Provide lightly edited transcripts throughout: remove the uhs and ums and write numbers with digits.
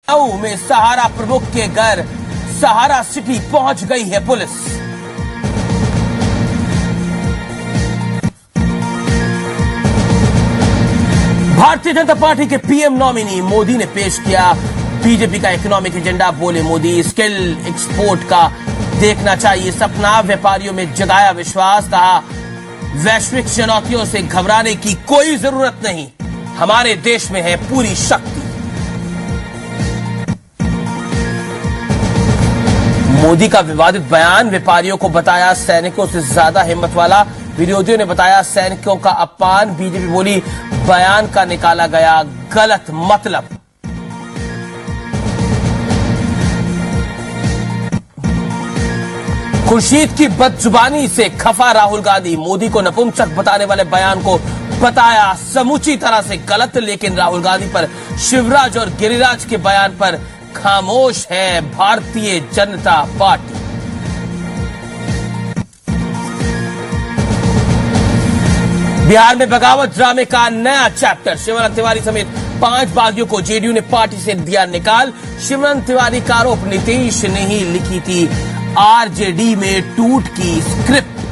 लखनऊ में सहारा प्रमुख के घर सहारा सिटी पहुंच गई है पुलिस। भारतीय जनता पार्टी के पीएम नॉमिनी मोदी ने पेश किया बीजेपी का इकोनॉमिक एजेंडा। बोले मोदी, स्किल एक्सपोर्ट का देखना चाहिए सपना, व्यापारियों में जगाया विश्वास। कहा, वैश्विक चुनौतियों से घबराने की कोई जरूरत नहीं, हमारे देश में है पूरी शक्ति। मोदी का विवादित बयान, व्यापारियों को बताया सैनिकों से ज्यादा हिम्मत वाला, विरोधियों ने बताया सैनिकों का अपमान। बीजेपी बोली, बयान का निकाला गया गलत मतलब। खुर्शीद की बदजुबानी से खफा राहुल गांधी, मोदी को नपुंसक बताने वाले बयान को बताया समूची तरह से गलत। लेकिन राहुल गांधी पर शिवराज और गिरिराज के बयान पर खामोश है भारतीय जनता पार्टी। बिहार में बगावत ड्रामे का नया चैप्टर, शिवरंजन तिवारी समेत 5 बागियों को जेडीयू ने पार्टी से दिया निकाल। शिवरंजन तिवारी का आरोप, नीतीश ने ही लिखी थी आरजेडी में टूट की स्क्रिप्ट।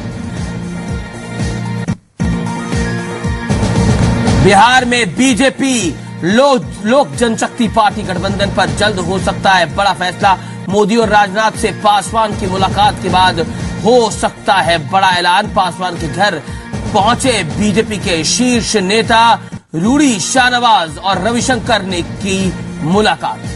बिहार में बीजेपी लोक जनशक्ति पार्टी गठबंधन पर जल्द हो सकता है बड़ा फैसला। मोदी और राजनाथ से पासवान की मुलाकात के बाद हो सकता है बड़ा ऐलान। पासवान के घर पहुंचे बीजेपी के शीर्ष नेता, रूडी, शाहनवाज और रविशंकर ने की मुलाकात।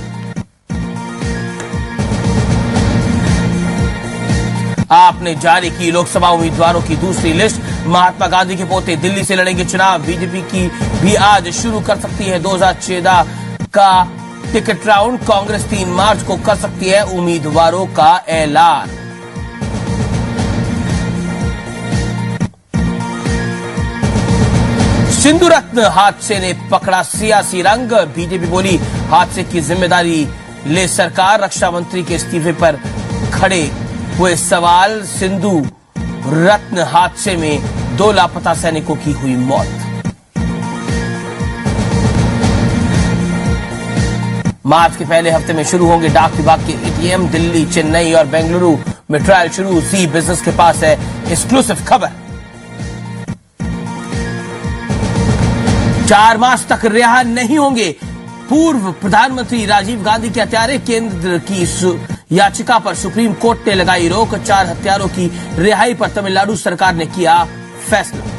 आपने जारी की लोकसभा उम्मीदवारों की दूसरी लिस्ट। महात्मा गांधी के पोते दिल्ली से लड़ेंगे चुनाव। बीजेपी की भी आज शुरू कर सकती है 2014 का टिकट राउंड। कांग्रेस 3 मार्च को कर सकती है उम्मीदवारों का ऐलान। सिंधु रत्न हादसे ने पकड़ा सियासी रंग। बीजेपी बोली, हादसे की जिम्मेदारी ले सरकार। रक्षा मंत्री के इस्तीफे पर खड़े हुए सवाल। सिंधु रत्न हादसे में 2 लापता सैनिकों की हुई मौत। मार्च के पहले हफ्ते में शुरू होंगे डाक विभाग के एटीएम। दिल्ली, चेन्नई और बेंगलुरु में ट्रायल शुरू। जी बिजनेस के पास है एक्सक्लूसिव खबर। 4 मार्च तक रिहा नहीं होंगे पूर्व प्रधानमंत्री राजीव गांधी के हत्यारे। केंद्र की याचिका पर सुप्रीम कोर्ट ने लगाई रोक। 4 हत्यारों की रिहाई पर तमिलनाडु सरकार ने किया फैसला।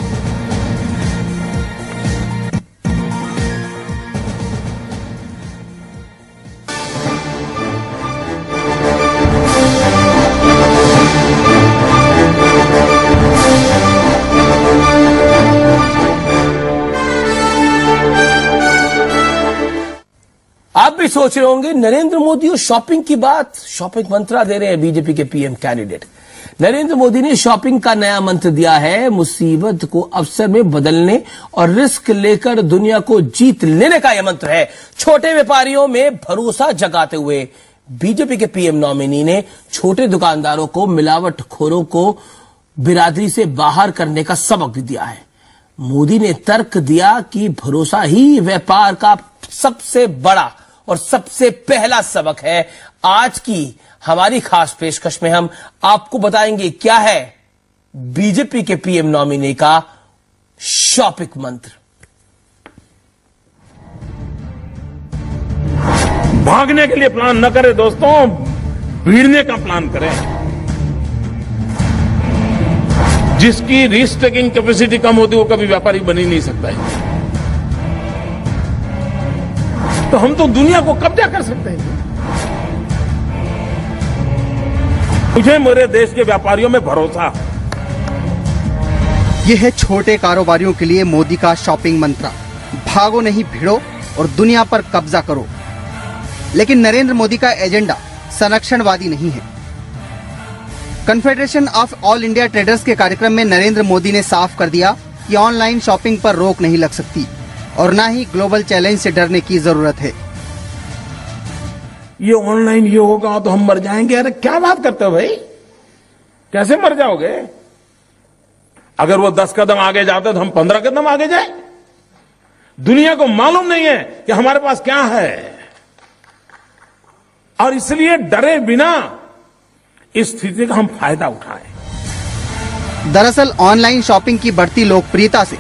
आप भी सोच रहे होंगे नरेंद्र मोदी और शॉपिंग की बात, शॉपिंग मंत्रा दे रहे हैं बीजेपी के पीएम कैंडिडेट। नरेंद्र मोदी ने शॉपिंग का नया मंत्र दिया है। मुसीबत को अवसर में बदलने और रिस्क लेकर दुनिया को जीत लेने का यह मंत्र है। छोटे व्यापारियों में भरोसा जगाते हुए बीजेपी के पीएम नॉमिनी ने छोटे दुकानदारों को, मिलावटखोरों को बिरादरी से बाहर करने का सबक भी दिया है। मोदी ने तर्क दिया कि भरोसा ही व्यापार का सबसे बड़ा और सबसे पहला सबक है। आज की हमारी खास पेशकश में हम आपको बताएंगे क्या है बीजेपी के पीएम नॉमिनी का शॉपिंग मंत्र। भागने के लिए प्लान न करें दोस्तों, भिड़ने का प्लान करें। जिसकी रिस्क टेकिंग कैपेसिटी कम होती है वो कभी व्यापारी बन ही नहीं सकता है। तो हम तो दुनिया को कब्जा कर सकते हैं। मुझे मेरे देश के व्यापारियों में भरोसा। यह है छोटे कारोबारियों के लिए मोदी का शॉपिंग मंत्र। भागो नहीं, भिड़ो और दुनिया पर कब्जा करो। लेकिन नरेंद्र मोदी का एजेंडा संरक्षणवादी नहीं है। Confederation of all India traders के कार्यक्रम में नरेंद्र मोदी ने साफ कर दिया कि ऑनलाइन शॉपिंग पर रोक नहीं लग सकती और न ही ग्लोबल चैलेंज से डरने की जरूरत है। ये ऑनलाइन ये होगा तो हम मर जाएंगे। अरे क्या बात करते हो भाई, कैसे मर जाओगे? अगर वो 10 कदम आगे जाते तो हम 15 कदम आगे जाए। दुनिया को मालूम नहीं है कि हमारे पास क्या है। और इसलिए डरे बिना इस स्थिति का हम फायदा उठाएं। दरअसल ऑनलाइन शॉपिंग की बढ़ती लोकप्रियता से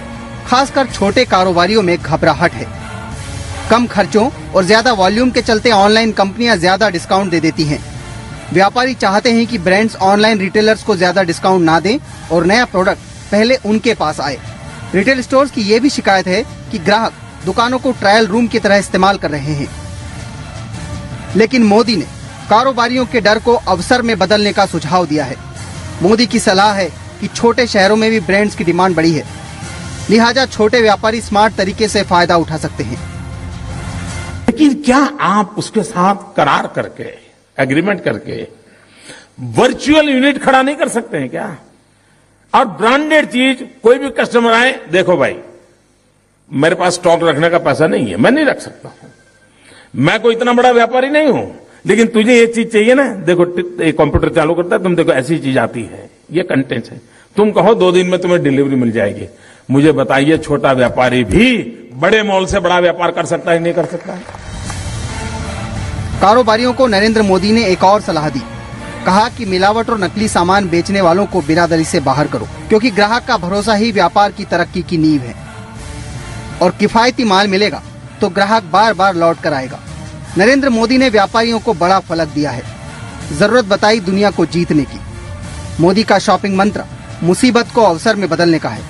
खासकर छोटे कारोबारियों में घबराहट है। कम खर्चों और ज्यादा वॉल्यूम के चलते ऑनलाइन कंपनियां ज्यादा डिस्काउंट दे देती हैं। व्यापारी चाहते हैं कि ब्रांड्स ऑनलाइन रिटेलर्स को ज्यादा डिस्काउंट ना दें और नया प्रोडक्ट पहले उनके पास आए। रिटेल स्टोर्स की ये भी शिकायत है कि ग्राहक दुकानों को ट्रायल रूम की तरह इस्तेमाल कर रहे हैं। लेकिन मोदी ने कारोबारियों के डर को अवसर में बदलने का सुझाव दिया है। मोदी की सलाह है कि छोटे शहरों में भी ब्रांड्स की डिमांड बढ़ी है, लिहाजा छोटे व्यापारी स्मार्ट तरीके से फायदा उठा सकते हैं। लेकिन क्या आप उसके साथ करार करके, एग्रीमेंट करके वर्चुअल यूनिट खड़ा नहीं कर सकते हैं क्या? और ब्रांडेड चीज, कोई भी कस्टमर आए, देखो भाई मेरे पास स्टॉक रखने का पैसा नहीं है, मैं नहीं रख सकता हूं, मैं कोई इतना बड़ा व्यापारी नहीं हूं, लेकिन तुझे ये चीज चाहिए ना, देखो कंप्यूटर चालू करता है, तुम देखो ऐसी चीज आती है, ये कंटेंट है, तुम कहो 2 दिन में तुम्हें डिलीवरी मिल जाएगी। मुझे बताइए, छोटा व्यापारी भी बड़े मॉल से बड़ा व्यापार कर सकता है, नहीं कर सकता है? कारोबारियों को नरेंद्र मोदी ने एक और सलाह दी। कहा कि मिलावट और नकली सामान बेचने वालों को बिरादरी से बाहर करो, क्योंकि ग्राहक का भरोसा ही व्यापार की तरक्की की नींव है। और किफायती माल मिलेगा तो ग्राहक बार बार लौट कर आएगा। नरेंद्र मोदी ने व्यापारियों को बड़ा फलक दिया है, जरूरत बताई दुनिया को जीतने की। मोदी का शॉपिंग मंत्र मुसीबत को अवसर में बदलने का है।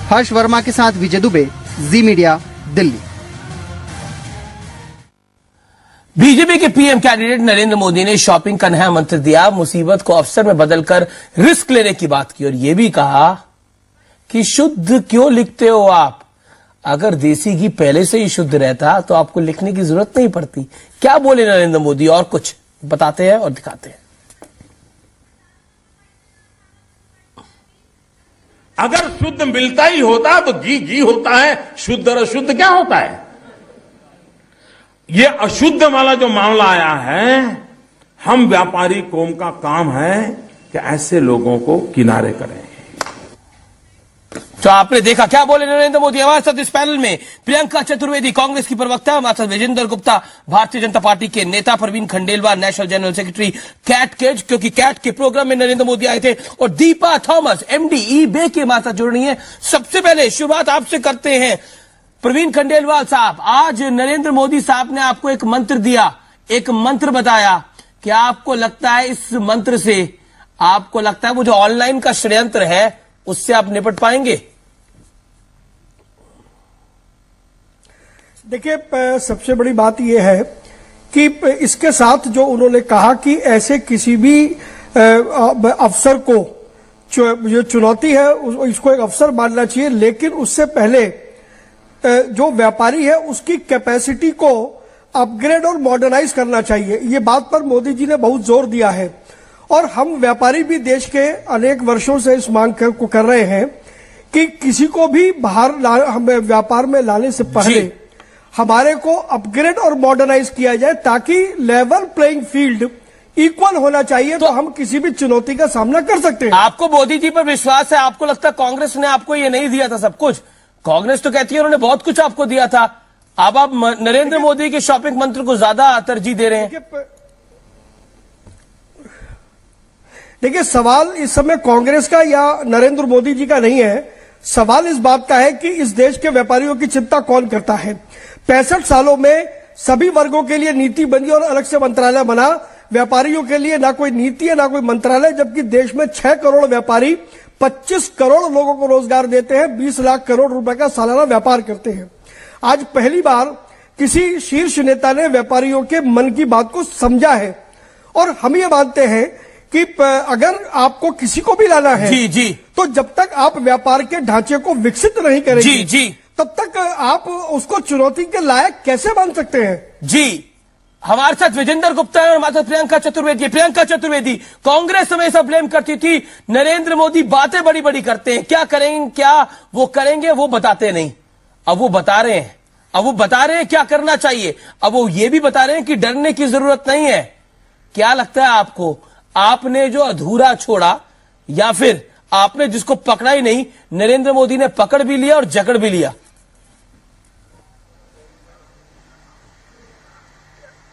हर्ष वर्मा के साथ विजय दुबे, जी मीडिया, दिल्ली। बीजेपी के पीएम कैंडिडेट नरेंद्र मोदी ने शॉपिंग का नया मंत्र दिया, मुसीबत को अवसर में बदलकर रिस्क लेने की बात की और यह भी कहा कि शुद्ध क्यों लिखते हो आप? अगर देसी घी पहले से ही शुद्ध रहता तो आपको लिखने की जरूरत नहीं पड़ती। क्या बोले नरेंद्र मोदी, और कुछ बताते हैं और दिखाते हैं। अगर शुद्ध मिलता ही होता तो घी घी होता है, शुद्ध और अशुद्ध क्या होता है? ये अशुद्ध वाला जो मामला आया है, हम व्यापारी कौम का काम है कि ऐसे लोगों को किनारे करें। तो आपने देखा क्या बोले नरेंद्र मोदी। हमारे साथ इस पैनल में प्रियंका चतुर्वेदी, कांग्रेस की प्रवक्ता, हमारे साथ विजेंद्र गुप्ता, भारतीय जनता पार्टी के नेता, Praveen Khandelwal, national general secretary CAIT केज, क्योंकि कैट के प्रोग्राम में नरेंद्र मोदी आए थे, और दीपा थॉमस, एमडी ईबे के हमारे साथ जुड़ रही है। सबसे पहले शुरुआत आपसे करते हैं प्रवीण खंडेलवाल साहब। आज नरेंद्र मोदी साहब ने आपको एक मंत्र दिया, एक मंत्र बताया। क्या आपको लगता है इस मंत्र से, आपको लगता है वो जो ऑनलाइन का षड्यंत्र है उससे आप निपट पाएंगे? देखिए, सबसे बड़ी बात यह है कि इसके साथ जो उन्होंने कहा कि ऐसे किसी भी अफसर को जो चुनौती है इसको एक अवसर मानना चाहिए, लेकिन उससे पहले जो व्यापारी है उसकी कैपेसिटी को अपग्रेड और मॉडर्नाइज करना चाहिए। ये बात पर मोदी जी ने बहुत जोर दिया है और हम व्यापारी भी देश के अनेक वर्षों से इस मांग को कर रहे हैं कि किसी को भी बाहर व्यापार में लाने से पहले हमारे को अपग्रेड और मॉडर्नाइज किया जाए, ताकि लेवल प्लेइंग फील्ड इक्वल होना चाहिए, तो हम किसी भी चुनौती का सामना कर सकते हैं। आपको मोदी जी पर विश्वास है? आपको लगता है कांग्रेस ने आपको ये नहीं दिया था सब कुछ? कांग्रेस तो कहती है उन्होंने बहुत कुछ आपको दिया था। अब आप नरेंद्र मोदी के शॉपिंग मंत्र को ज्यादा तरजीह दे रहे हैं। देखिए, सवाल इस समय कांग्रेस का या नरेंद्र मोदी जी का नहीं है। सवाल इस बात का है कि इस देश के व्यापारियों की चिंता कौन करता है। 65 सालों में सभी वर्गों के लिए नीति बनी और अलग से मंत्रालय बना। व्यापारियों के लिए ना कोई नीति है ना कोई मंत्रालय, जबकि देश में 6 करोड़ व्यापारी 25 करोड़ लोगों को रोजगार देते हैं, 20 लाख करोड़ रुपए का सालाना व्यापार करते हैं। आज पहली बार किसी शीर्ष नेता ने व्यापारियों के मन की बात को समझा है और हम ये मानते हैं कि अगर आपको किसी को भी लाना है जी, तो जब तक आप व्यापार के ढांचे को विकसित नहीं करेंगे जी, तब तक आप उसको चुनौती के लायक कैसे मान सकते हैं? जी, हमारे साथ विजेंद्र गुप्ता है और हमारे साथ प्रियंका चतुर्वेदी। प्रियंका चतुर्वेदी, कांग्रेस हमेशा ब्लेम करती थी नरेंद्र मोदी बातें बड़ी बड़ी करते हैं, क्या करेंगे, क्या वो करेंगे वो बताते नहीं। अब वो बता रहे हैं, अब वो बता रहे हैं क्या करना चाहिए। अब वो ये भी बता रहे हैं कि डरने की जरूरत नहीं है। क्या लगता है आपको, आपने जो अधूरा छोड़ा या फिर आपने जिसको पकड़ा ही नहीं, नरेंद्र मोदी ने पकड़ भी लिया और जकड़ भी लिया?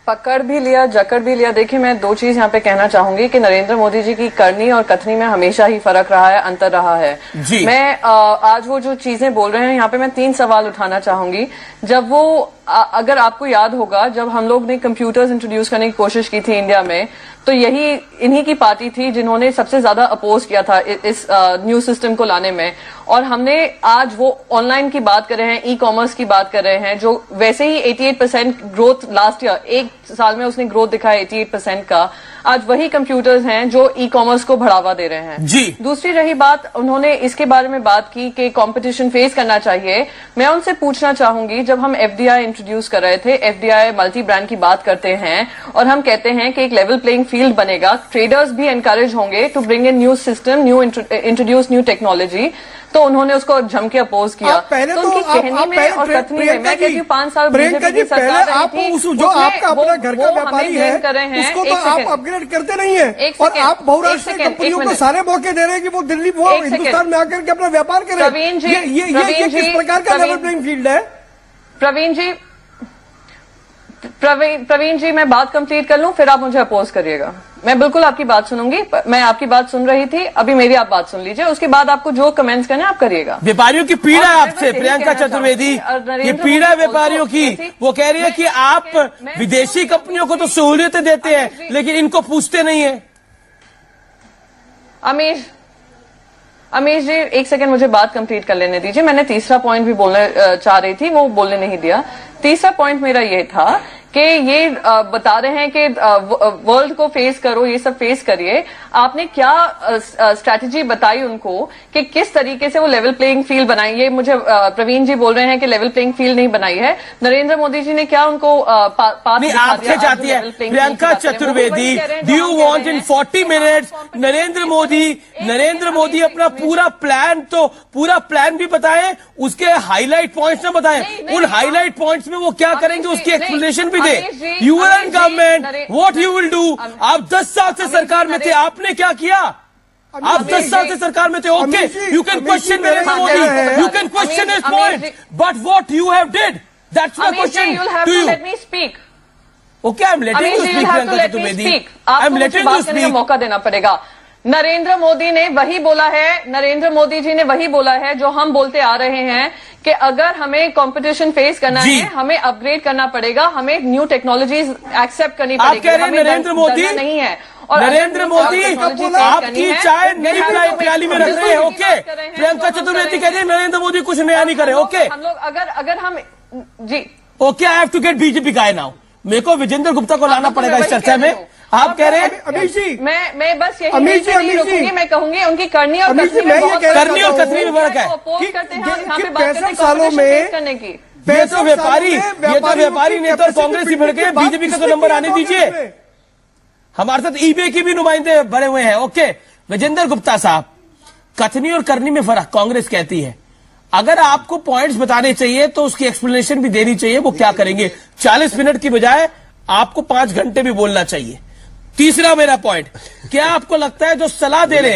पकड़ भी लिया, जकड़ भी लिया। देखिए, मैं दो चीज यहाँ पे कहना चाहूंगी कि नरेंद्र मोदी जी की करनी और कथनी में हमेशा ही फर्क रहा है, अंतर रहा है जी। मैं आज वो जो चीजें बोल रहे हैं यहाँ पे मैं 3 सवाल उठाना चाहूंगी। जब वो अगर आपको याद होगा, जब हम लोग ने कंप्यूटर्स इंट्रोड्यूस करने की कोशिश की थी इंडिया में, तो यही इन्हीं की पार्टी थी जिन्होंने सबसे ज्यादा अपोज किया था इस न्यू सिस्टम को लाने में। और हमने आज वो ऑनलाइन की बात कर रहे हैं, ई कॉमर्स की बात कर रहे हैं, जो वैसे ही 88% ग्रोथ लास्ट ईयर, एक साल में उसने ग्रोथ दिखाया 88% का। आज वही कंप्यूटर्स हैं जो ई कॉमर्स को बढ़ावा दे रहे हैं जी। दूसरी रही बात, उन्होंने इसके बारे में बात की कि कंपटीशन फेस करना चाहिए। मैं उनसे पूछना चाहूंगी, जब हम एफडीआई इंट्रोड्यूस कर रहे थे, एफडीआई मल्टी ब्रांड की बात करते हैं और हम कहते हैं कि एक लेवल प्लेइंग फील्ड बनेगा, ट्रेडर्स भी एनकरेज होंगे to bring in new system, new introduce new technology, तो उन्होंने उसको जम के अपोज किया। तो उनकी कहनी में और कथनी में मैं कहती हूँ 5 साल बीजेपी की सरकार रही थी, जो आपका अपना घर का व्यापारी है उसको तो आप अपग्रेड करते नहीं है, और आप बहुराष्ट्रीय कंपनियों को सारे मौके दे रहे हैं कि वो दिल्ली, वो हिंदुस्तान में आकर के अपना व्यापार करें। प्रवीण जी, ये किस प्रकार का लेवल प्लेइंग फील्ड है? प्रवीण जी, मैं बात कंप्लीट कर लूं, फिर आप मुझे अपोज करिएगा। मैं बिल्कुल आपकी बात सुनूंगी, मैं आपकी बात सुन रही थी, अभी मेरी आप बात सुन लीजिए, उसके बाद आपको जो कमेंट्स करने आप करिएगा। व्यापारियों की पीड़ा है आपसे, प्रियंका चतुर्वेदी, ये पीड़ा व्यापारियों की। वो कह रही है कि आप विदेशी कंपनियों को तो सहूलियतें देते हैं लेकिन इनको पूछते नहीं है। अमीश जी, एक सेकंड मुझे बात कंप्लीट कर लेने दीजिए। मैंने तीसरा पॉइंट भी बोलना चाह रही थी, वो बोलने नहीं दिया। तीसरा पॉइंट मेरा ये था कि ये बता रहे हैं कि वर्ल्ड को फेस करो, ये सब फेस करिए। आपने क्या स्ट्रैटेजी बताई उनको कि किस तरीके से वो लेवल प्लेइंग फील्ड बनाई? ये मुझे प्रवीण जी बोल रहे हैं कि लेवल प्लेइंग फील्ड नहीं बनाई है। नरेंद्र मोदी जी ने क्या उनको आप क्या चाहती है Priyanka Chaturvedi? Do you want in 40 minutes Narendra Modi अपना पूरा प्लान भी बताएं, उसके हाईलाइट पॉइंट्स न बताएं, उन हाईलाइट पॉइंट्स में वो क्या करेंगे उसकी एक्सप्लेनेशन भी दे। You are in government, what you will do? आप 10 साल से सरकार में थे, आपने क्या किया? आप 10 साल से सरकार में थे, okay, you can question Narendra Modi, you can question his point, but what you have did, that's my question to you. Let me speak. Okay, I am letting you speak Priyanka Chaturvedi, I am letting you speak. मौका देना पड़ेगा। नरेंद्र मोदी ने वही बोला है, नरेंद्र मोदी जी ने वही बोला है जो हम बोलते आ रहे हैं कि अगर हमें कंपटीशन फेस करना है, हमें अपग्रेड करना पड़ेगा, हमें न्यू टेक्नोलॉजीज एक्सेप्ट करनी पड़ेगी। आप कह रहे हैं नरेंद्र मोदी नहीं है, और नरेंद्र मोदी आपकी चाय नई प्याली में रख रहे हैं, ओके। प्रियंका चतुर्वेदी कह रही है नरेंद्र मोदी कुछ नया नहीं करे, ओके। हम लोग अगर हम जी okay, I have to get BJP guy now. मेरे को विजेंद्र गुप्ता को लाना पड़ेगा इस चर्चा में। आप कह रहे हैं अमीश जी, मैं बस यही नहीं रुकूंगी, मैं कहूंगी उनकी करनी और कथनी में फर्क है। 65 सालों में ये तो व्यापारी नेता कांग्रेस ही भिड़ गए, बीजेपी का तो नंबर आने दीजिए। हमारे साथ ईबे की भी नुमाइंदे बड़े हुए हैं, ओके। विजेंद्र गुप्ता साहब, कथनी और करनी में फर्क कांग्रेस कहती है, अगर आपको पॉइंट्स बताने चाहिए तो उसकी एक्सप्लेनेशन भी देनी चाहिए, वो क्या करेंगे? 40 मिनट की बजाय आपको 5 घंटे भी बोलना चाहिए। तीसरा मेरा पॉइंट, क्या आपको लगता है जो सलाह दे रहे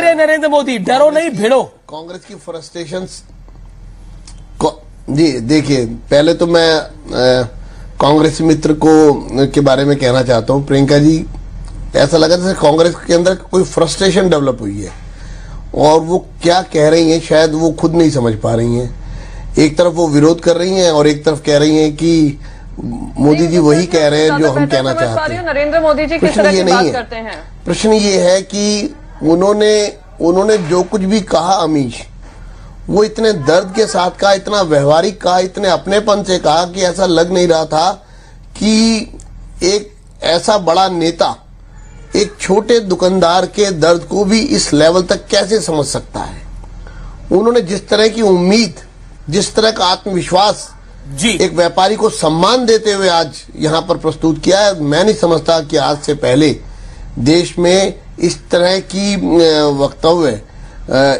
हैं नरेंद्र मोदी, डरो नहीं भिड़ो? कांग्रेस की फ्रस्ट्रेशंस जी देखिए, पहले तो मैं कांग्रेस मित्र को के बारे में कहना चाहता हूं। प्रियंका जी, ऐसा लगा जैसे कांग्रेस के अंदर कोई फ्रस्ट्रेशन डेवलप हुई है और वो क्या कह रही हैं शायद वो खुद नहीं समझ पा रही हैं। एक तरफ वो विरोध कर रही हैं और एक तरफ कह रही हैं कि मोदी जी वही कह रहे हैं जो हम कहना चाहते हैं। नरेंद्र मोदी जी किस तरह की बात करते हैं? प्रश्न ये है कि उन्होंने जो कुछ भी कहा अमीश, वो इतने दर्द के साथ कहा, इतना व्यवहारिक कहा, इतने अपनेपन से कहा कि ऐसा लग नहीं रहा था कि एक ऐसा बड़ा नेता एक छोटे दुकानदार के दर्द को भी इस लेवल तक कैसे समझ सकता है। उन्होंने जिस तरह की उम्मीद, जिस तरह का आत्मविश्वास जी एक व्यापारी को सम्मान देते हुए आज यहां पर प्रस्तुत किया है, मैं नहीं समझता कि आज से पहले देश में इस तरह की वक्तव्य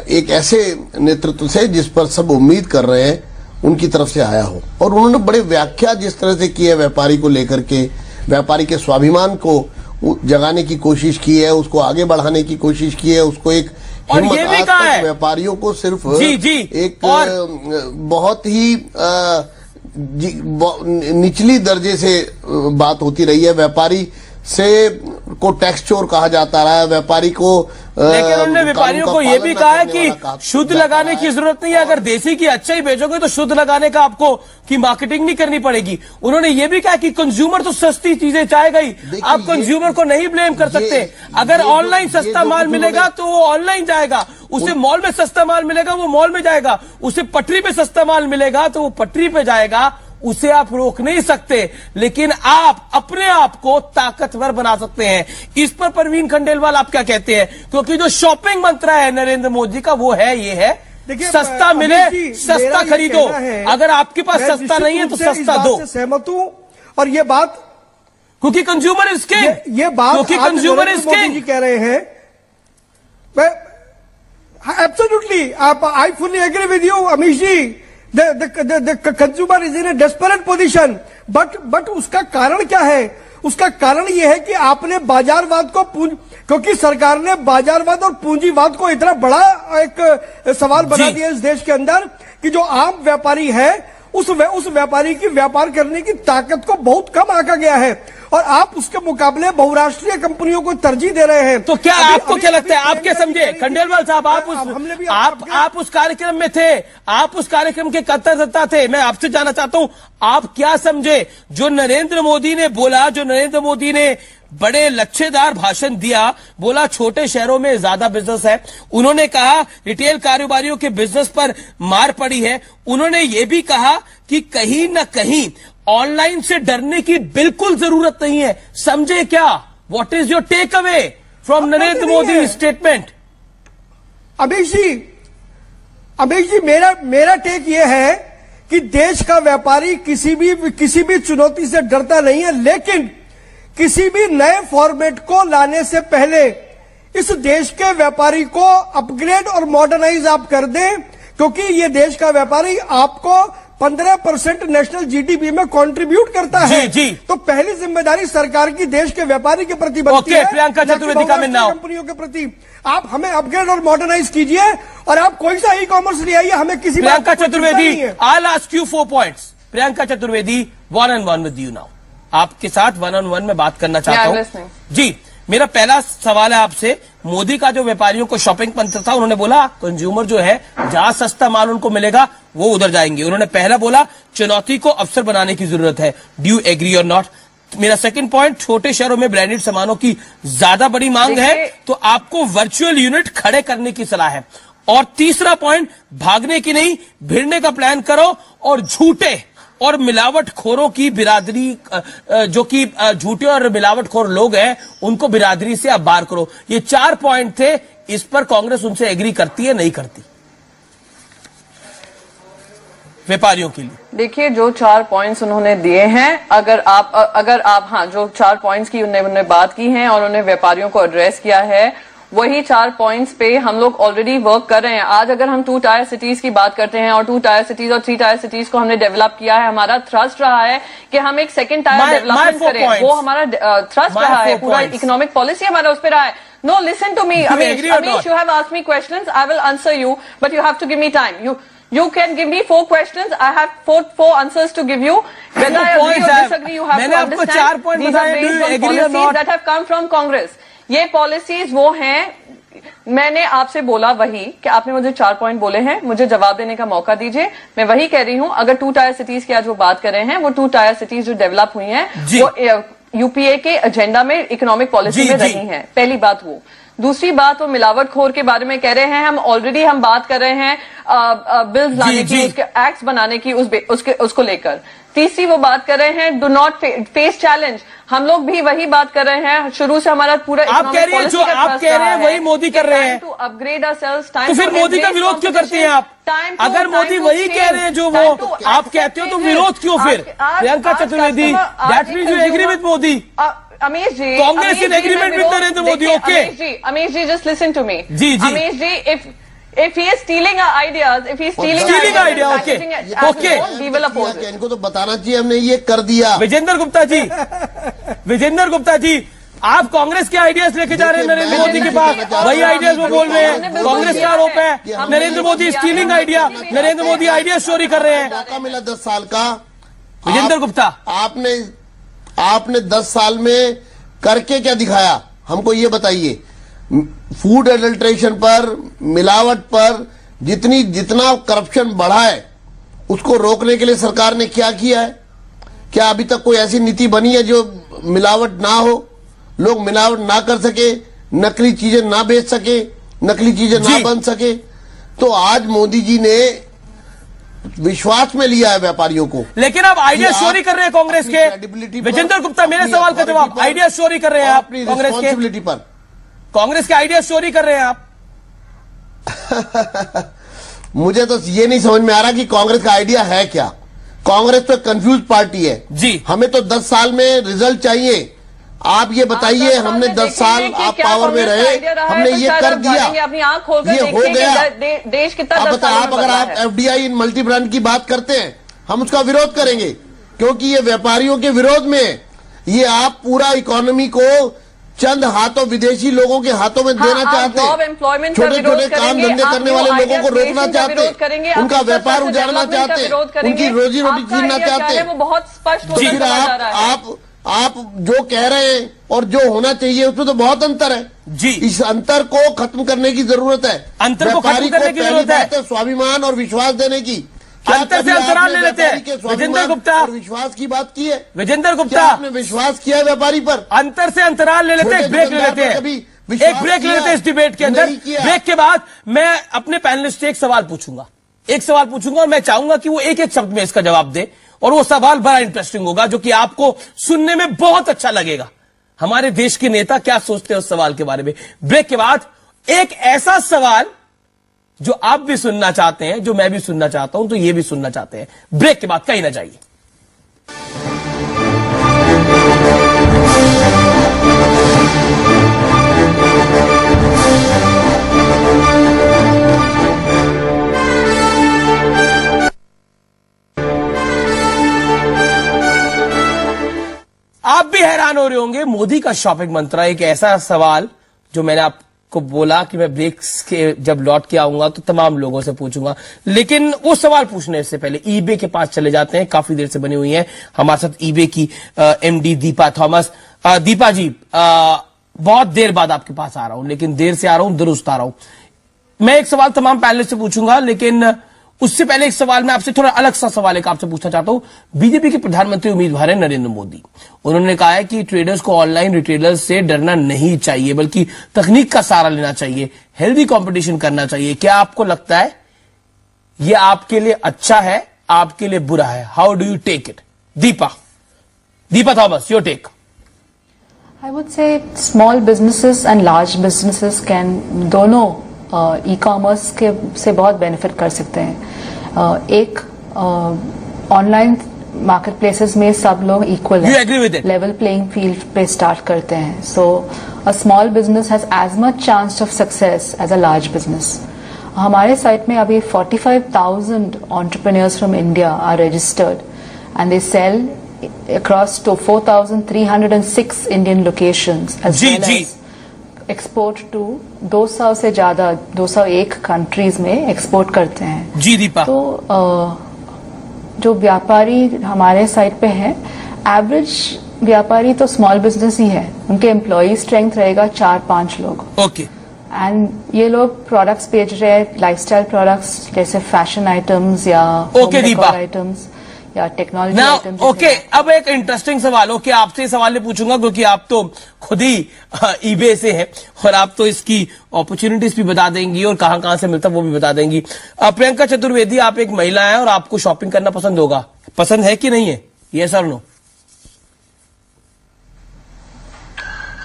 एक ऐसे नेतृत्व से जिस पर सब उम्मीद कर रहे हैं उनकी तरफ से आया हो। और उन्होंने बड़े व्याख्या जिस तरह से की है व्यापारी को लेकर के, व्यापारी के स्वाभिमान को जगाने की कोशिश की है, उसको आगे बढ़ाने की कोशिश की है, उसको एक हिम्मत, आज तक व्यापारियों को सिर्फ एक बहुत ही निचली दर्जे से बात होती रही है। व्यापारी से को टैक्स चोर कहा जाता रहा है, व्यापारी को लेकिन उन्होंने व्यापारियों को यह भी कहा है कि शुद्ध लगाने की जरूरत नहीं है, अगर देसी की अच्छा ही बेचोगे तो शुद्ध लगाने का आपको की मार्केटिंग नहीं करनी पड़ेगी। उन्होंने ये भी कहा कि कंज्यूमर तो सस्ती चीजें चाहेगा ही, आप कंज्यूमर को नहीं ब्लेम कर सकते। अगर ऑनलाइन सस्ता माल मिलेगा तो वो ऑनलाइन जाएगा, उसे मॉल में सस्ता माल मिलेगा वो मॉल में जाएगा, उसे पटरी पे सस्ता माल मिलेगा तो वो पटरी पे जाएगा, उसे आप रोक नहीं सकते। लेकिन आप अपने आप को ताकतवर बना सकते हैं। इस पर परवीन खंडेलवाल आप क्या कहते हैं? क्योंकि जो शॉपिंग मंत्र है नरेंद्र मोदी का वो है, ये है सस्ता मिले सस्ता खरीदो, अगर आपके पास सस्ता नहीं है तो सस्ता दो। सहमत हूं, और ये बात क्योंकि कंज्यूमर इज किंग, ये बात क्योंकि कंज्यूमर इज किंग कह रहे हैं। Absolutely, I fully agree with you Amish ji. The consumer is in a desperate position, but उसका कारण क्या है? उसका कारण यह है कि आपने बाजारवाद को क्योंकि सरकार ने बाजारवाद और पूंजीवाद को इतना बड़ा एक सवाल बना दिया इस देश के अंदर कि जो आम व्यापारी है उस व्यापारी की व्यापार करने की ताकत को बहुत कम आंका गया है, और आप उसके मुकाबले बहुराष्ट्रीय कंपनियों को तरजीह दे रहे हैं। तो क्या आपको क्या लगता है, आप क्या समझे खंडेलवाल साहब, आप उस कार्यक्रम में थे, आप उस कार्यक्रम के कर्ता थे, मैं आपसे जानना चाहता हूं आप क्या समझे जो नरेंद्र मोदी ने बोला, जो नरेंद्र मोदी ने बड़े लच्छेदार भाषण दिया, बोला छोटे शहरों में ज्यादा बिजनेस है, उन्होंने कहा रिटेल कारोबारियों के बिजनेस पर मार पड़ी है, उन्होंने ये भी कहा कि कहीं न कहीं ऑनलाइन से डरने की बिल्कुल जरूरत नहीं है। समझे क्या? What is your takeaway from Narendra Modi statement? Amish ji मेरा टेक ये है कि देश का व्यापारी किसी भी चुनौती से डरता नहीं है, लेकिन किसी भी नए फॉर्मेट को लाने से पहले इस देश के व्यापारी को अपग्रेड और मॉडर्नाइज आप कर दें, क्योंकि ये देश का व्यापारी आपको 15% नेशनल जीडीपी में कंट्रीब्यूट करता है। जी। तो पहली जिम्मेदारी सरकार की देश के व्यापारी के प्रति बनती है, प्रियंका चतुर्वेदी का मिलना कंपनियों के प्रति। आप हमें अपग्रेड और मॉडर्नाइज कीजिए, और आप कोई सा ई कॉमर्स ले आइए, हमें किसी Priyanka Chaturvedi, I will ask you 4 points. Priyanka Chaturvedi, 1-on-1 with you now, आपके साथ 1-on-1 में बात करना चाहता हूं। जी, मेरा पहला सवाल है आपसे, मोदी का जो व्यापारियों को शॉपिंग मंत्र था, उन्होंने बोला कंज्यूमर जो है जहां सस्ता माल उनको मिलेगा वो उधर जाएंगे। उन्होंने पहला बोला चुनौती को अवसर बनाने की जरूरत है। डू यू एग्री और नॉट? मेरा सेकंड पॉइंट, छोटे शहरों में ब्रांडेड सामानों की ज्यादा बड़ी मांग है तो आपको वर्चुअल यूनिट खड़े करने की सलाह है। और तीसरा पॉइंट, भागने की नहीं भिड़ने का प्लान करो, और झूठे और मिलावटखोरों की बिरादरी, जो कि झूठे और मिलावटखोर लोग हैं उनको बिरादरी से आप बाहर करो। ये 4 पॉइंट थे, इस पर कांग्रेस उनसे एग्री करती है नहीं करती व्यापारियों के लिए? देखिए, जो 4 पॉइंट्स उन्होंने दिए हैं, अगर आप हाँ जो 4 पॉइंट्स की उन्होंने बात की है और उन्होंने व्यापारियों को एड्रेस किया है, वही 4 पॉइंट्स पे हम लोग ऑलरेडी वर्क कर रहे हैं। आज अगर हम 2 टायर सिटीज की बात करते हैं, और 2 टायर सिटीज और 3 टायर सिटीज को हमने डेवलप किया है, हमारा थ्रस्ट रहा है कि हम एक सेकंड टायर डेवलपमेंट करें, वो हमारा थ्रस्ट रहा है, पूरा इकोनॉमिक पॉलिसी हमारा उस पर रहा है। No, listen to me, Amish, you have asked me questions, I will answer you, but you have to give me time. You can give me 4 questions, I have four answers to give you. Whether I agree or disagree, you have to understand. These are based on policies that have come from Congress. ये policies वो हैं, मैंने आपसे बोला वही कि आपने मुझे 4 पॉइंट बोले हैं, मुझे जवाब देने का मौका दीजिए। मैं वही कह रही हूं, अगर 2 टायर सिटीज की आज वो बात कर रहे हैं, वो 2 टायर सिटीज जो डेवलप हुई हैं वो यूपीए के एजेंडा में इकोनॉमिक पॉलिसी में रही हैं। पहली बात वो। दूसरी बात, वो मिलावटखोर के बारे में कह रहे हैं, हम ऑलरेडी हम बात कर रहे हैं बिल्स लाने की, उसके एक्ट्स बनाने की, उसको लेकर। तीसरी वो बात कर रहे हैं डू नॉट फेस चैलेंज, हम लोग भी वही बात कर रहे हैं, शुरू से हमारा पूरा आप कह रहे हैं, जो आप कह रहे हैं वही मोदी कर रहे हैं। To upgrade ourselves, time. तो फिर मोदी का विरोध क्यों करती हैं आप? अगर मोदी वही कह रहे हैं जो वो आप कहते हो, तो विरोध क्यों फिर? Priyanka Chaturvedi, that means you agree with Modi. Amish ji, Congress in agreement with Narendra Modi, okay? Amish ji, just listen to me. जी। Amish ji, if he is stealing our ideas, if he is stealing idea, okay, we will oppose it. इनको तो बताना चाहिए हमने ये कर दिया। विजेंद्र गुप्ता जी, आप कांग्रेस के आइडियाज लेके जा रहे हैं नरेंद्र मोदी के पास, वही आइडियाज वो बोल रहे हैं। कांग्रेस का आरोप है Narendra Modi stealing idea, Narendra Modi idea चोरी कर रहे हैं। मौका मिला 10 साल का, विजेंद्र गुप्ता, आपने 10 साल में करके क्या दिखाया, हमको ये बताइए। फूड एडल्ट्रेशन पर, मिलावट पर जितना करप्शन बढ़ा है उसको रोकने के लिए सरकार ने क्या किया है? क्या अभी तक कोई ऐसी नीति बनी है जो मिलावट ना हो, लोग मिलावट ना कर सके, नकली चीजें ना बेच सके, नकली चीजें ना बन सके? तो आज मोदी जी ने विश्वास में लिया है व्यापारियों को। लेकिन आप आइडिया चोरी कर रहे हैं कांग्रेस के। विजेंद्र गुप्ता, मेरे सवाल का जवाब, आइडिया चोरी कर रहे हैं आप कांग्रेस के, पर कांग्रेस के आइडिया चोरी कर रहे हैं आप। मुझे तो ये नहीं समझ में आ रहा कि कांग्रेस का आइडिया है क्या। कांग्रेस तो कंफ्यूज पार्टी है जी। हमें तो 10 साल में रिजल्ट चाहिए। आप ये बताइए, हमने 10 साल आप पावर में रहे, हमने ये कर दिया, अपनी आंख खोलकर ये हो गया। देश कितना आप अगर आप एफडीआई इन मल्टी ब्रांड की बात करते हैं, हम उसका विरोध करेंगे, क्योंकि ये व्यापारियों के विरोध में है। ये आप पूरा इकोनॉमी को चंद हाथों, विदेशी लोगों के हाथों में देना चाहते हैं, छोटे छोटे काम धंधे करने वाले लोगों को रोकना चाहते हैं, उनका व्यापार उजाड़ना चाहते हैं, उनकी रोजी रोटी छीनना चाहते हैं। वो बहुत स्पष्ट तो फिर आप जो कह रहे हैं और जो होना चाहिए उसमें तो बहुत अंतर है जी। इस अंतर को खत्म करने की जरूरत है। अंतर को खत्म करने की जरूरत है, स्वाभिमान और विश्वास देने की। अंतर से अंतराल ले लेते हैं। विजेंद्र गुप्ता, विश्वास की बात की है। विजेंद्र गुप्ता, आपने विश्वास किया है व्यापारी पर? अंतर से अंतराल ले लेते हैं, एक ब्रेक ले लेते हैं, एक ब्रेक ले लेते हैं इस डिबेट के अंदर। ब्रेक के बाद मैं अपने पैनलिस्ट से एक सवाल पूछूंगा और मैं चाहूंगा कि वो एक एक शब्द में इसका जवाब दे, और वो सवाल बड़ा इंटरेस्टिंग होगा जो कि आपको सुनने में बहुत अच्छा लगेगा। हमारे देश के नेता क्या सोचते हैं उस सवाल के बारे में। ब्रेक के बाद एक ऐसा सवाल जो आप भी सुनना चाहते हैं, जो मैं भी सुनना चाहता हूं, तो ये भी सुनना चाहते हैं। ब्रेक के बाद कहीं ना जाइए। आप भी हैरान हो रहे होंगे, मोदी का शॉपिंग मंत्र, एक ऐसा सवाल जो मैंने आपको बोला कि मैं ब्रेक्स के जब लौट के आऊंगा तो तमाम लोगों से पूछूंगा। लेकिन वो सवाल पूछने से पहले ईबे के पास चले जाते हैं। काफी देर से बनी हुई है हमारे साथ ईबे की एमडी दीपा थॉमस। दीपा जी, बहुत देर बाद आपके पास आ रहा हूं, लेकिन देर से आ रहा हूं, दुरुस्त आ रहा हूं। मैं एक सवाल तमाम पैनलिस्ट से पूछूंगा, लेकिन उससे पहले एक सवाल मैं आपसे, थोड़ा अलग सा सवाल एक आपसे पूछना चाहता हूं। बीजेपी के प्रधानमंत्री उम्मीदवार है नरेंद्र मोदी। उन्होंने कहा है कि ट्रेडर्स को ऑनलाइन रिटेलर्स से डरना नहीं चाहिए, बल्कि तकनीक का सहारा लेना चाहिए, हेल्दी कंपटीशन करना चाहिए। क्या आपको लगता है ये आपके लिए अच्छा है, आपके लिए बुरा है? How do you take it? Deepa Thomas, your take. I would say small businesses and large businesses can दोनों ई-कॉमर्स के से बहुत बेनिफिट कर सकते हैं। एक ऑनलाइन मार्केट प्लेसेस में सब लोग इक्वल है, लेवल प्लेइंग फील्ड पे स्टार्ट करते हैं। So a small business has as much chance of success as a large business. हमारे साइट में अभी 45,000 entrepreneurs from India are registered and they sell across to 4,306 Indian locations as well as export to 200 से ज्यादा 201 countries में export करते हैं। जी दीपा। तो जो व्यापारी हमारे साइट पे है, एवरेज व्यापारी तो स्मॉल बिजनेस ही है, उनके एम्प्लॉय स्ट्रेंथ रहेगा 4-5 लोग। ओके। एंड ये लोग प्रोडक्ट्स बेच रहे हैं, लाइफस्टाइल प्रोडक्ट्स जैसे फैशन आइटम्स या होम डेकोर आइटम्स या टेक्नोलॉजी आइटम्स। ओके, अब एक इंटरेस्टिंग सवाल हो कि आपसे ये सवाल पूछूंगा, क्योंकि आप तो खुद ही ईबे से हैं और आप तो इसकी अपॉर्चुनिटीज भी बता देंगी और कहां कहां से मिलता है वो भी बता देंगी। प्रियंका चतुर्वेदी, आप एक महिला हैं और आपको शॉपिंग करना पसंद है कि नहीं है? यस और नो?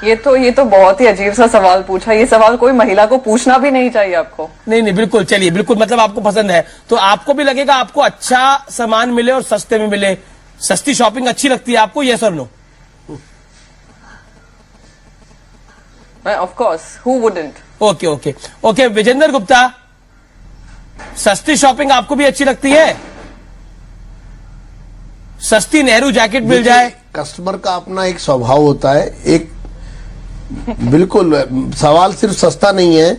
ये तो बहुत ही अजीब सा सवाल पूछा। ये सवाल कोई महिला को पूछना भी नहीं चाहिए आपको। नहीं, बिल्कुल। चलिए, बिल्कुल, मतलब आपको पसंद है तो आपको भी लगेगा आपको अच्छा सामान मिले और सस्ते में मिले। सस्ती शॉपिंग अच्छी लगती है आपको? यस और no? Of course, who wouldn't. Okay. Vijender Gupta, सस्ती शॉपिंग आपको भी अच्छी लगती है? सस्ती नेहरू जैकेट मिल जाए? कस्टमर का अपना एक स्वभाव होता है। एक बिल्कुल सवाल सिर्फ सस्ता नहीं है,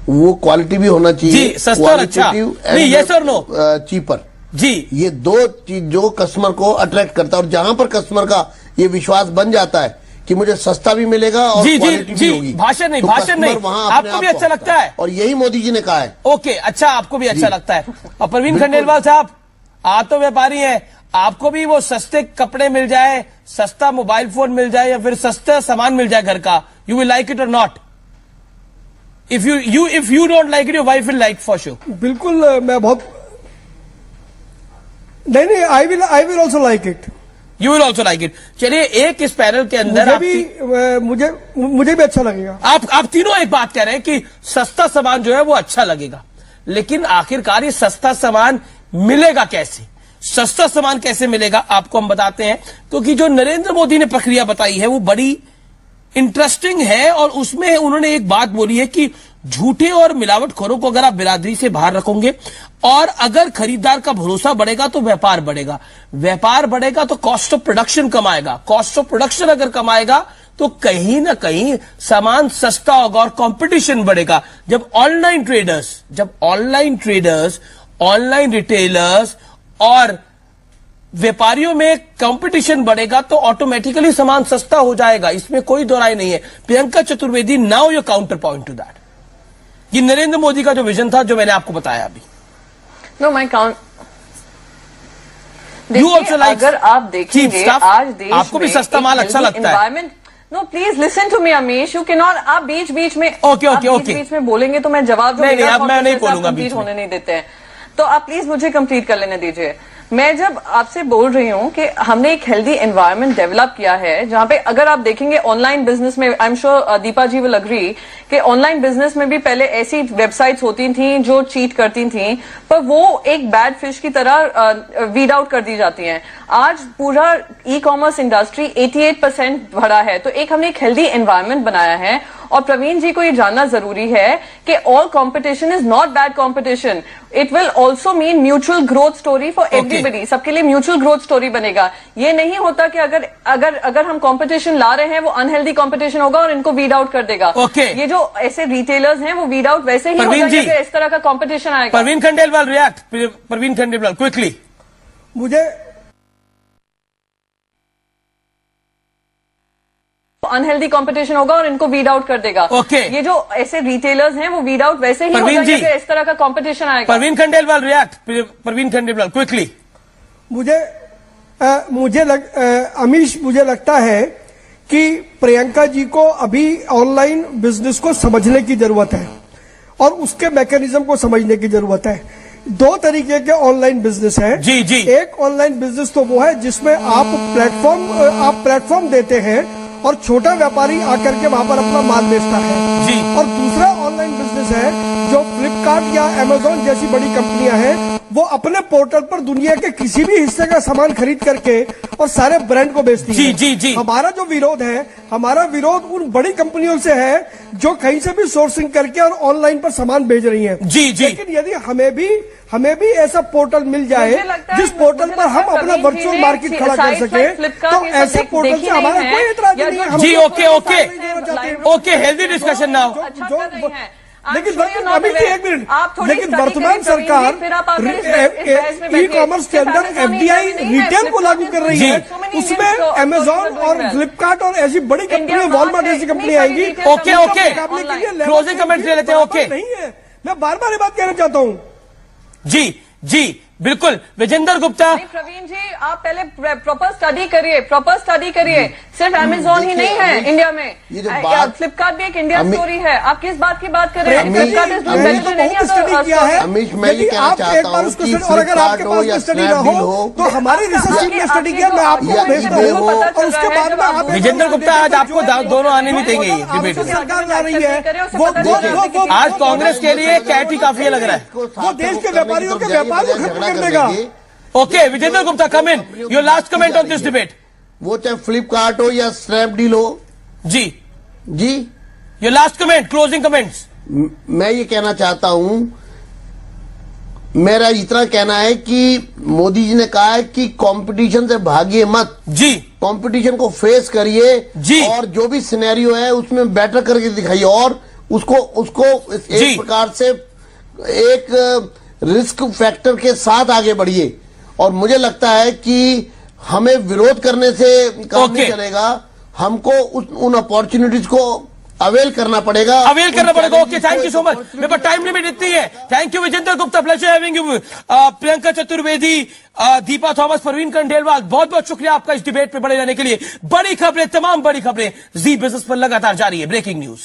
वो क्वालिटी भी होना चाहिए। जी, सस्ता और अच्छा। नहीं, यस और नो? चीपर। जी। ये दो चीज जो कस्टमर को अट्रैक्ट करता है, और जहां पर कस्टमर का ये विश्वास बन जाता है कि मुझे सस्ता भी मिलेगा और क्वालिटी भी होगी, भाषण नहीं, तो भाषण नहीं, आपको भी अच्छा लगता है, और यही मोदी जी ने कहा है। ओके, अच्छा, आपको भी अच्छा लगता है। और प्रवीण खंडेलवाल साहब, आप तो व्यापारी हैं, आपको भी वो सस्ते कपड़े मिल जाए, सस्ता मोबाइल फोन मिल जाए, या फिर सस्ता सामान मिल जाए घर का, यू विल लाइक इट और not? If you don't like it, your wife will like for sure. बिल्कुल, मैं बहुत नहीं, I will also like it. You will also like it. चलिए, एक इस पैनल के अंदर मुझे भी अच्छा लगेगा। आप तीनों एक बात कह रहे हैं कि सस्ता सामान जो है वो अच्छा लगेगा, लेकिन आखिरकार ये सस्ता सामान मिलेगा कैसे? सस्ता सामान कैसे मिलेगा आपको हम बताते हैं, क्योंकि जो नरेंद्र मोदी ने प्रक्रिया बताई है वो बड़ी इंटरेस्टिंग है, और उसमें उन्होंने एक बात बोली है कि झूठे और मिलावटखोरों को अगर आप बिरादरी से बाहर रखोगे और अगर खरीदार का भरोसा बढ़ेगा तो व्यापार बढ़ेगा, व्यापार बढ़ेगा तो कॉस्ट ऑफ प्रोडक्शन कमाएगा, कॉस्ट ऑफ प्रोडक्शन अगर कमाएगा तो कहीं ना कहीं सामान सस्ता होगा और कंपटीशन बढ़ेगा। जब ऑनलाइन ट्रेडर्स, ऑनलाइन रिटेलर्स और व्यापारियों में कंपटीशन बढ़ेगा तो ऑटोमेटिकली सामान सस्ता हो जाएगा, इसमें कोई दो राय नहीं है। Priyanka Chaturvedi, now your counter point two that. ये नरेंद्र मोदी का जो विजन था जो मैंने आपको बताया अभी। नो, माय काउंट, अगर आप देखेंगे आज देश आपको भी सस्ता माल अच्छा लगता है। No, please listen to me Amish, you can not, आप बीच बीच में बीच में बोलेंगे तो मैं जवाब मैं नहीं बोलूंगा, बीच होने नहीं देते हैं, तो आप प्लीज मुझे कंप्लीट कर लेने दीजिए। मैं जब आपसे बोल रही हूं कि हमने एक हेल्दी एनवायरनमेंट डेवलप किया है जहां पे अगर आप देखेंगे ऑनलाइन बिजनेस में, I am sure Deepa ji will agree कि ऑनलाइन बिजनेस में भी पहले ऐसी वेबसाइट्स होती थी जो चीट करती थी, पर वो एक बैड फिश की तरह वीड आउट कर दी जाती हैं। आज पूरा ई कॉमर्स इंडस्ट्री 88% बढ़ा है, तो हमने एक हेल्दी एनवायरनमेंट बनाया है। और प्रवीण जी को ये जानना जरूरी है कि all competition is not bad competition, it will also mean mutual growth story for everybody, सबके लिए म्यूचुअल ग्रोथ स्टोरी बनेगा। ये नहीं होता कि अगर हम कंपटीशन ला रहे हैं वो अनहेल्दी कंपटीशन होगा और इनको वीड आउट कर देगा। ये जो ऐसे रिटेलर्स हैं वो वीड आउट वैसे ही हो जाएंगे अगर इस तरह का कंपटीशन आएगा। Praveen Khandelwal react, Praveen Khandelwal quickly. मुझे अनहेल्दी कंपटीशन होगा और इनको वीड आउट कर देगा। ये जो ऐसे रिटेलर्स हैं वो वीड आउट वैसे ही हो जाएंगे अगर इस तरह का कंपटीशन आएगा। Praveen Khandelwal react, Praveen Khandelwal quickly. अमीश, मुझे लगता है कि प्रियंका जी को अभी ऑनलाइन बिजनेस को समझने की जरूरत है और उसके मैकेनिज्म को समझने की जरूरत है। दो तरीके के ऑनलाइन बिजनेस है। जी। एक ऑनलाइन बिजनेस तो वो है जिसमें आप प्लेटफॉर्म देते हैं और छोटा व्यापारी आकर के वहां पर अपना माल बेचता है जी। और दूसरा ऑनलाइन बिजनेस है जो फ्लिपकार्ट या अमेजोन जैसी बड़ी कंपनियां हैं, वो अपने पोर्टल पर दुनिया के किसी भी हिस्से का सामान खरीद करके और सारे ब्रांड को बेचती है। जी। हमारा जो विरोध है, हमारा विरोध उन बड़ी कंपनियों से है जो कहीं से भी सोर्सिंग करके और ऑनलाइन पर सामान बेच रही है। जी। लेकिन यदि हमें भी ऐसा पोर्टल मिल जाए जिस पोर्टल पर हम अपना वर्चुअल मार्केट खड़ा कर सके, तो ऐसे पोर्टल से हमारा कोई एतराज नहीं है। जी, ओके, हेल्दी डिस्कशन नाउ। लेकिन अभी एक मिनट, लेकिन वर्तमान सरकार ई कॉमर्स के अंदर FDI रिटेल को लागू कर रही है, उसमें अमेजॉन और फ्लिपकार्ट और ऐसी बड़ी कंपनियां, वॉलमार्ट जैसी कंपनियां आएंगी। ओके, क्लोजिंग कमेंट ले लेते हैं। ओके, नहीं है, मैं बार बार ये बात कहना चाहता हूं। जी, बिल्कुल। विजेंद्र गुप्ता। प्रवीण जी, आप पहले प्रॉपर स्टडी करिए। सिर्फ अमेजॉन ही नहीं है इंडिया में, फ्लिपकार्ट भी एक इंडिया स्टोरी है। आप किस बात की बात कर रहे हैं? फ्लिपकार्ट इज स्टडी किया है। अमीश, मैं ये कहना चाहता हूँ कि और अगर आपके पास स्टडी ना हो तो हमारी रिसर्च टीम ने स्टडी किया, मैं आपको भेजता हूँ और उसके बाद में आप। विजेंद्र गुप्ता, आज आपको दोनों आने नहीं देंगे डिबेट में। सरकार ला रही है आज कांग्रेस के लिए कैट ही काफी लग रहा है, वो देश के व्यापारियों के व्यापार को खत्म कर देगा। Okay, Vijender Gupta, come in, your last comment on this debate. वो चाहे फ्लिपकार्ट हो या स्नैपडील हो। जी, your last comment, closing comments. मैं ये कहना चाहता हूं, मेरा इतना कहना है कि मोदी जी ने कहा है कि कंपटीशन से भागिए मत। जी, कंपटीशन को फेस करिए जी, और जो भी सिनेरियो है उसमें बेटर करके दिखाइए और उसको एक प्रकार से एक रिस्क फैक्टर के साथ आगे बढ़िए। और मुझे लगता है कि हमें विरोध करने से काम नहीं चलेगा, हमको उन अपॉर्चुनिटीज को अवेल करना पड़ेगा। Okay, thank you so much. मेरे पास टाइम लिमिट इतनी है। Thank you Vijender Gupta, pleasure having you. Priyanka Chaturvedi, Deepa Thomas, Parveen Khandelwal, बहुत बहुत शुक्रिया आपका इस डिबेट पे बने रहने के लिए। बड़ी खबरें, तमाम बड़ी खबरें जी बिजनेस पर लगातार जारी है। Breaking news.